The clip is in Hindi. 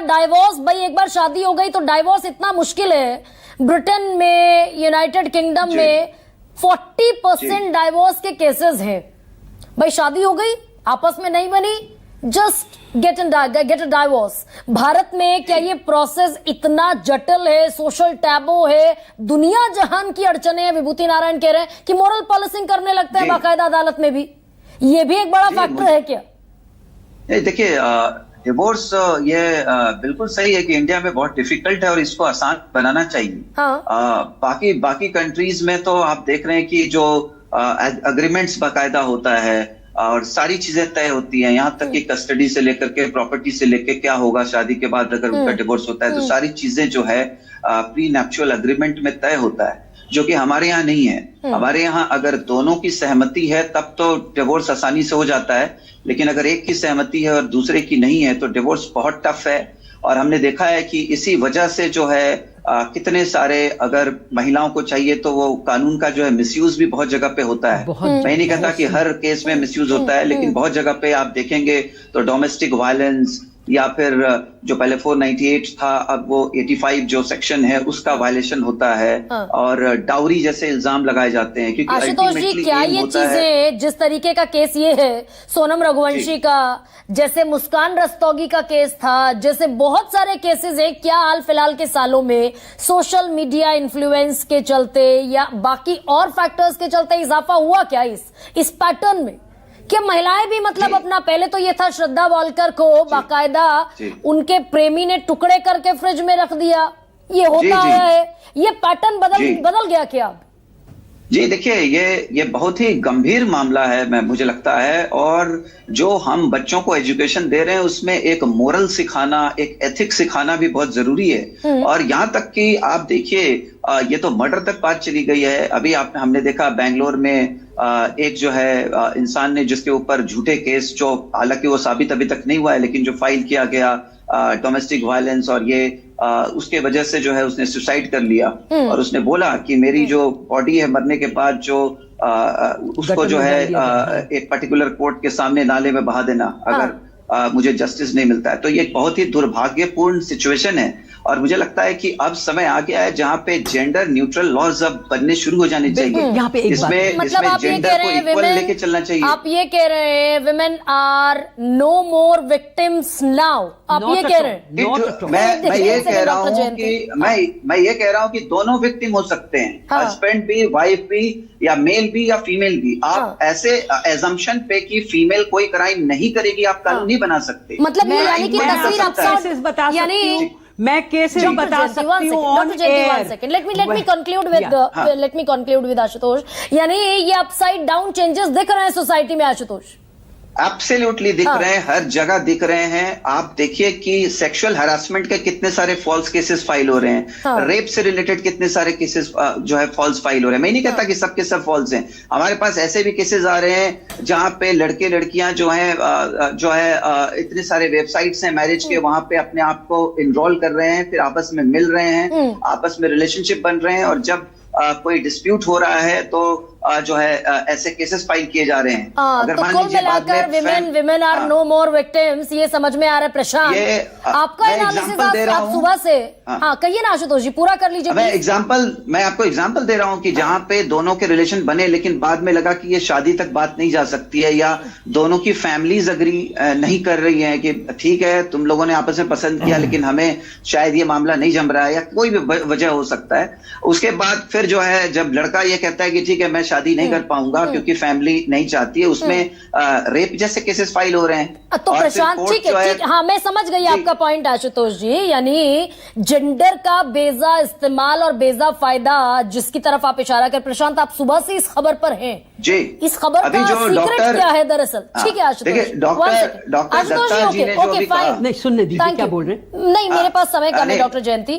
डाइवोर्स, भाई एक बार शादी हो गई तो डाइवोर्स इतना मुश्किल है। ब्रिटेन में, यूनाइटेड किंगडम में 40% डाइवोर्स के केसेस हैं। भाई शादी हो गई, आपस में नहीं बनी, just get a divorce. Bharat में क्या ये प्रोसेस इतना जटिल है, सोशल टैबू है, दुनिया जहान की अड़चने हैं? विभूति नारायण कह रहे हैं कि मोरल पॉलिसिंग करने लगते हैं बाकायदा अदालत में भी, ये भी एक बड़ा फैक्टर है क्या? देखिए, डिवोर्स ये बिल्कुल सही है कि इंडिया में बहुत डिफिकल्ट है और इसको आसान बनाना चाहिए। हाँ। बाकी कंट्रीज में तो आप देख रहे हैं कि जो अग्रीमेंट्स बाकायदा होता है और सारी चीजें तय होती हैं, यहाँ तक कि कस्टडी से लेकर के प्रॉपर्टी से लेकर क्या होगा शादी के बाद अगर उनका डिवोर्स होता है, तो सारी चीजें जो है प्री नैप्चुअल अग्रीमेंट में तय होता है, जो कि हमारे यहाँ नहीं है। हमारे यहाँ अगर दोनों की सहमति है तब तो डिवोर्स आसानी से हो जाता है, लेकिन अगर एक की सहमति है और दूसरे की नहीं है तो डिवोर्स बहुत टफ है। और हमने देखा है कि इसी वजह से जो है कितने सारे, अगर महिलाओं को चाहिए तो वो कानून का जो है मिसयूज भी बहुत जगह पे होता है। मैं नहीं कहता कि हर केस में मिसयूज होता है, लेकिन बहुत जगह पे आप देखेंगे तो डोमेस्टिक वायलेंस या फिर जो पहले 498 था अब वो 85 जो सेक्शन है उसका वायलेशन होता है। और डाउरी जैसे इल्जाम लगाए जाते हैं। क्योंकि आशुतोष जी, क्या ये चीजें, जिस तरीके का केस ये है सोनम रघुवंशी का, जैसे मुस्कान रस्तोगी का केस था, जैसे बहुत सारे केसेस है, क्या हाल फिलहाल के सालों में सोशल मीडिया इन्फ्लुएंस के चलते या बाकी और फैक्टर्स के चलते इजाफा हुआ क्या इस पैटर्न में? क्या महिलाएं भी मतलब अपना, पहले तो ये था श्रद्धा वालकर को बाकायदा उनके प्रेमी ने टुकड़े करके फ्रिज में रख दिया, ये होता आया है, ये पैटर्न बदल गया क्या? जी देखिए, ये बहुत ही गंभीर मामला है मुझे लगता है। और जो हम बच्चों को एजुकेशन दे रहे हैं उसमें एक मोरल सिखाना, एक एथिक्स सिखाना भी बहुत जरूरी है। और यहाँ तक कि आप देखिए, ये तो मर्डर तक बात चली गई है। अभी हमने देखा बेंगलोर में एक जो है इंसान ने, जिसके ऊपर झूठे केस, जो हालांकि वो साबित अभी तक नहीं हुआ है, लेकिन जो फाइल किया गया डोमेस्टिक वायलेंस, और ये उसके वजह से जो है उसने सुसाइड कर लिया। और उसने बोला कि मेरी जो बॉडी है मरने के बाद जो उसको जो है एक पर्टिकुलर कोर्ट के सामने नाले में बहा देना अगर मुझे जस्टिस नहीं मिलता है। तो ये बहुत ही दुर्भाग्यपूर्ण सिचुएशन है। और मुझे लगता है कि अब समय आ गया है जहाँ पे जेंडर न्यूट्रल लॉज अब बनने शुरू हो जाने चाहिए। यहाँ पे एक मतलब इसमें जेंडर को इक्वल लेके चलना चाहिए। आप ये कह रहे हैं women are no more victims now, आप ये कह रहे हैं? मैं ये कह रहा हूँ कि मैं ये कह रहा हूँ कि दोनों विक्टिम हो सकते हैं, हस्बैंड भी, वाइफ भी, या मेल भी या फीमेल भी। आप ऐसे एजम्पशन पे कि फीमेल कोई क्राइम नहीं करेगी आप कानून नहीं बना सकते। मतलब ये यानी कि तस्वीर अपसाइड, यानी मैं केसेस बता सकती हूँ on air. Let me conclude with Ashutosh. यानी ये अपसाइड डाउन चेंजेस दिख रहे हैं सोसाइटी में आशुतोष? एब्सोल्युटली दिख रहे हैं, हर जगह दिख रहे हैं। आप देखिए कि सेक्सुअल हरासमेंट के कितने सारे फॉल्स केसेस फाइल हो रहे हैं, रेप से रिलेटेड कितने सारे केसेस जो है फॉल्स फाइल हो रहे हैं। मैं नहीं कहता कि सबके सब फॉल्स हैं, हमारे पास ऐसे भी केसेस आ रहे हैं जहां पे लड़के लड़कियां जो है इतने सारे वेबसाइट्स हैं मैरिज के, वहां पे अपने आप को इनरोल कर रहे हैं, फिर आपस में मिल रहे हैं, आपस में रिलेशनशिप बन रहे हैं, और जब कोई डिस्प्यूट हो रहा है तो जो है ऐसे केसेस फाइल किए जा रहे हैं। अगर तो कुल मिलाकर women are no more victims, ये समझ में आ रहा है। प्रशांत, आपका एनालिसिस आप सुबह से, हाँ कहिए ना आशुतोष जी, पूरा कर लीजिए। मैं आपको एग्जांपल दे रहा हूँ कि जहाँ पे दोनों के रिलेशन बने लेकिन बाद में लगा कि ये शादी तक बात नहीं जा सकती है, या दोनों की फैमिलीज अग्री नहीं कर रही है कि ठीक है तुम लोगों ने आपस में पसंद किया लेकिन हमें शायद ये मामला नहीं जम रहा है, या कोई भी वजह हो सकता है। उसके बाद फिर जो है जब लड़का ये कहता है कि ठीक है मैं शादी नहीं कर पाऊंगा क्योंकि फैमिली नहीं चाहती है, उसमें रेप जैसे केसेस फाइल हो रहे हैं। तो प्रशांत, ठीक है, हाँ मैं समझ गई आपका पॉइंट आशुतोष जी। यानी जेंडर का बेजा इस्तेमाल और बेजा फायदा जिसकी तरफ आप इशारा कर, प्रशांत आप सुबह से इस खबर पर हैं जी, इस खबर का सीक्रेट क्या है दरअसल? ठीक है आशुतोष, डॉक्टर नहीं सुनने दीजिए क्या बोल रहे हैं। नहीं, मेरे पास समय कम है डॉक्टर जयंती।